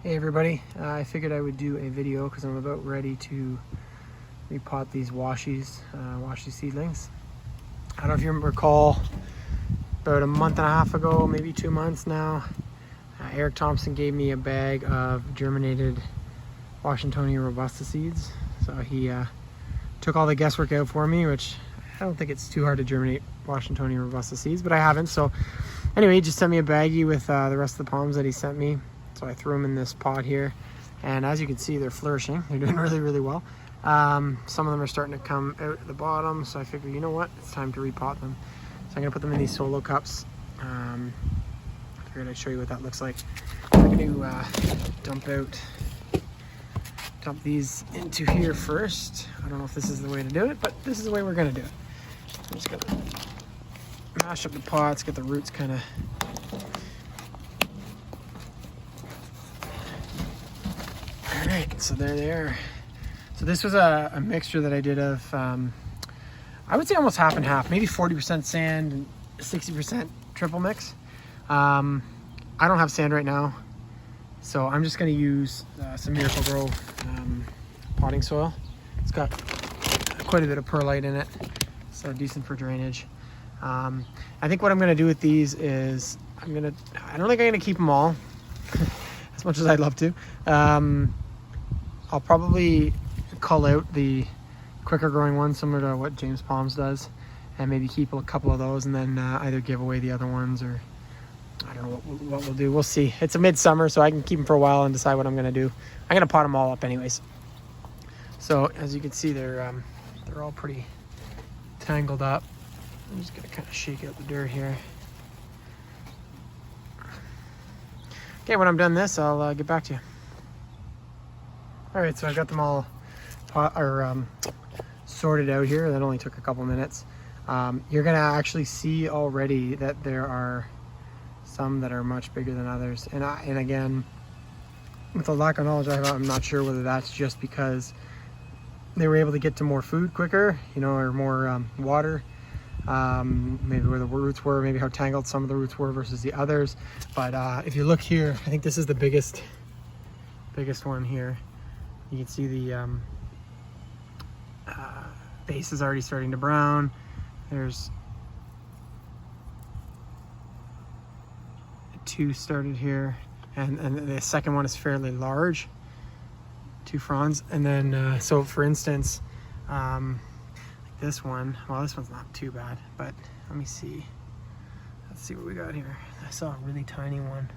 Hey everybody, I figured I would do a video because I'm about ready to repot these washi seedlings. I don't know if you recall, about a month and a half ago, maybe 2 months now, Eric Thompson gave me a bag of germinated Washingtonia Robusta seeds. So he took all the guesswork out for me, which I don't think it's too hard to germinate Washingtonia Robusta seeds, but I haven't. So anyway, he just sent me a baggie with the rest of the palms that he sent me. So I threw them in this pot here, and as you can see, they're flourishing. They're doing really, really well. Some of them are starting to come out at the bottom, so I figured, you know what, it's time to repot them. So I'm gonna put them in these solo cups. I figured I'd show you what that looks like. I'm gonna dump these into here first. I don't know if this is the way to do it, but this is the way we're gonna do it. I'm just gonna mash up the pots, get the roots kind of Alright, so there they are. So this was a mixture that I did of, I would say almost half and half, maybe 40% sand and 60% triple mix. I don't have sand right now, so I'm just going to use some Miracle-Gro potting soil. It's got quite a bit of perlite in it, so decent for drainage. I think what I'm going to do with these is, I don't think I'm going to keep them all, as much as I'd love to. I'll probably cull out the quicker growing ones, similar to what James Palms does, and maybe keep a couple of those, and then either give away the other ones, or I don't know what we'll do. We'll see. It's a midsummer, so I can keep them for a while and decide what I'm going to do. I'm going to pot them all up anyways. So as you can see, they're all pretty tangled up. I'm just going to kind of shake out the dirt here. Okay, when I'm done this, I'll get back to you. All right, so I got them all sorted out here. That only took a couple minutes. You're gonna actually see already that there are some that are much bigger than others. And again, with the lack of knowledge I have, I'm not sure whether that's just because they were able to get to more food quicker, you know, or more water. Maybe where the roots were, maybe how tangled some of the roots were versus the others. But if you look here, I think this is the biggest one here. You can see the base is already starting to brown. There's two started here, and the second one is fairly large, 2 fronds. And then so for instance, like this one, well, this one's not too bad, but let me see. Let's see what we got here. I saw a really tiny one.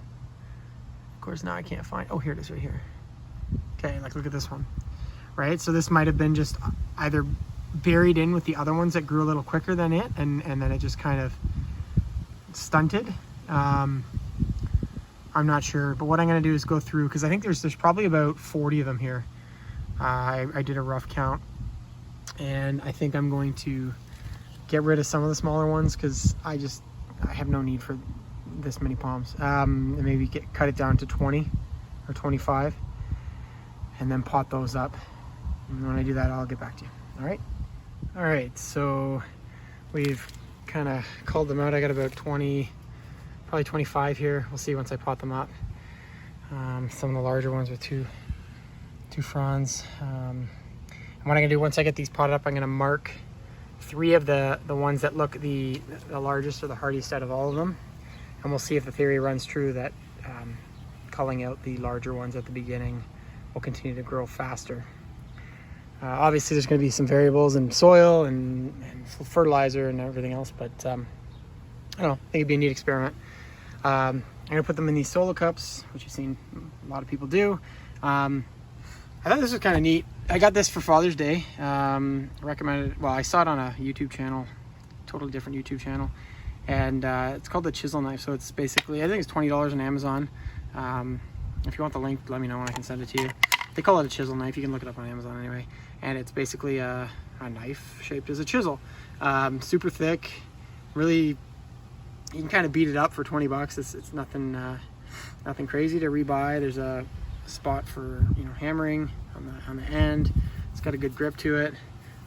Of course, now I can't find. Oh, here it is, right here. Okay, like look at this one, right? So this might have been just either buried in with the other ones that grew a little quicker than it, and then it just kind of stunted. I'm not sure, but what I'm going to do is go through, because I think there's probably about 40 of them here. I did a rough count, and I think I'm going to get rid of some of the smaller ones because I have no need for this many palms. Maybe cut it down to 20 or 25. And then pot those up. And when I do that, I'll get back to you. All right, so we've kind of culled them out. I got about 20, probably 25 here. We'll see once I pot them up. Some of the larger ones with two fronds. And what I'm gonna do once I get these potted up, I'm gonna mark 3 of the ones that look the largest or the hardiest out of all of them. And we'll see if the theory runs true that culling out the larger ones at the beginning will continue to grow faster. Obviously there's going to be some variables in soil and fertilizer and everything else, but I don't know, I think it'd be a neat experiment. I'm going to put them in these solo cups, which you've seen a lot of people do. I thought this was kind of neat. I got this for Father's Day. Recommended, well, I saw it on a YouTube channel, totally different YouTube channel, and it's called the chisel knife. So it's basically, I think it's $20 on Amazon. If you want the link, let me know and I can send it to you. They call it a chisel knife. You can look it up on Amazon anyway. And it's basically a knife shaped as a chisel. Super thick, really, you can kind of beat it up for 20 bucks. It's nothing crazy to rebuy. There's a spot for, you know, hammering on the end. It's got a good grip to it.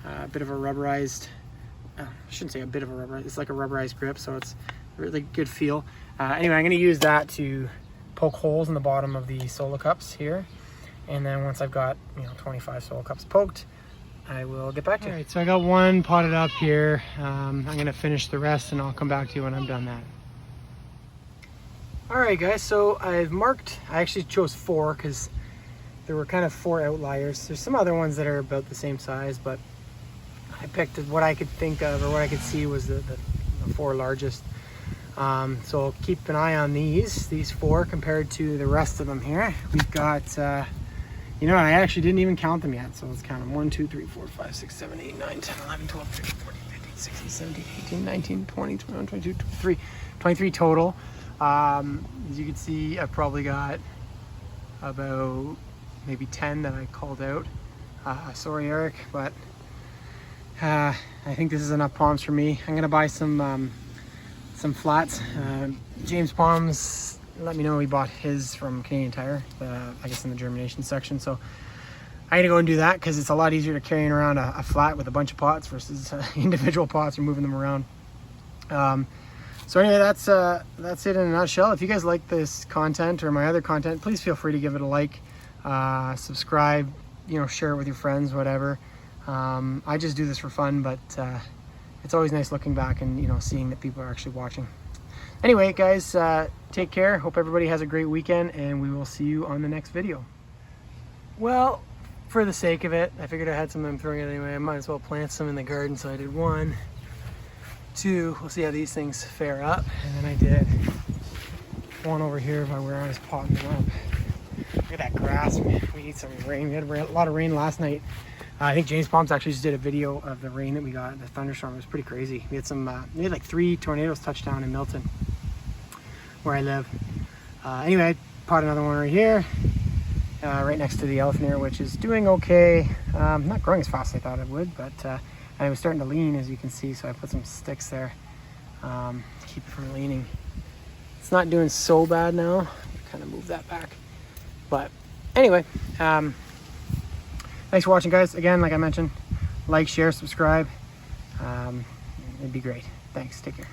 A bit of a rubberized, I shouldn't say a bit of a rubberized, it's like a rubberized grip, so it's a really good feel. Anyway, I'm going to use that to poke holes in the bottom of the solo cups here. And then once I've got, 25 solo cups poked, I will get back to you. All right, so I got one potted up here. I'm gonna finish the rest and I'll come back to you when I'm done that. All right, guys, so I actually chose 4 because there were kind of 4 outliers. There's some other ones that are about the same size, but I picked what I could think of or what I could see was the 4 largest. So keep an eye on these 4 compared to the rest of them here. We've got, I actually didn't even count them yet. So let's count them. 1, 2, 3, 4, 5, 6, 7, 8, 9, 10, 11, 12, 13, 14, 15, 16, 17, 18, 19, 20, 21, 22, 23, 23 total. As you can see, I've probably got about maybe 10 that I called out. Sorry, Eric, but I think this is enough palms for me. I'm gonna buy some flats. James Palms let me know he bought his from Canadian Tire, I guess in the germination section. So I gotta go and do that because it's a lot easier to carrying around a flat with a bunch of pots versus individual pots or moving them around. So anyway, that's it in a nutshell. If you guys like this content or my other content, please feel free to give it a like, subscribe, share it with your friends, whatever. I just do this for fun, but it's always nice looking back and seeing that people are actually watching. Anyway, guys, take care. Hope everybody has a great weekend, and we will see you on the next video. Well, for the sake of it, I figured I had some I'm throwing it anyway. I might as well plant some in the garden, so I did 1, 2. We'll see how these things fare up, and then I did 1 over here where I was potting them up. Look at that grass, man. We need some rain. We had a lot of rain last night. I think James Palms actually just did a video of the rain that we got, the thunderstorm. It was pretty crazy. We had like 3 tornadoes touch down in Milton, where I live. Anyway, I potted another one right here, right next to the elephant ear, which is doing okay. Not growing as fast as I thought it would, but and it was starting to lean, as you can see, so I put some sticks there to keep it from leaning. It's not doing so bad now. Kind of move that back. But anyway, thanks for watching, guys. Again, like I mentioned, like, share, subscribe. It'd be great. Thanks. Take care.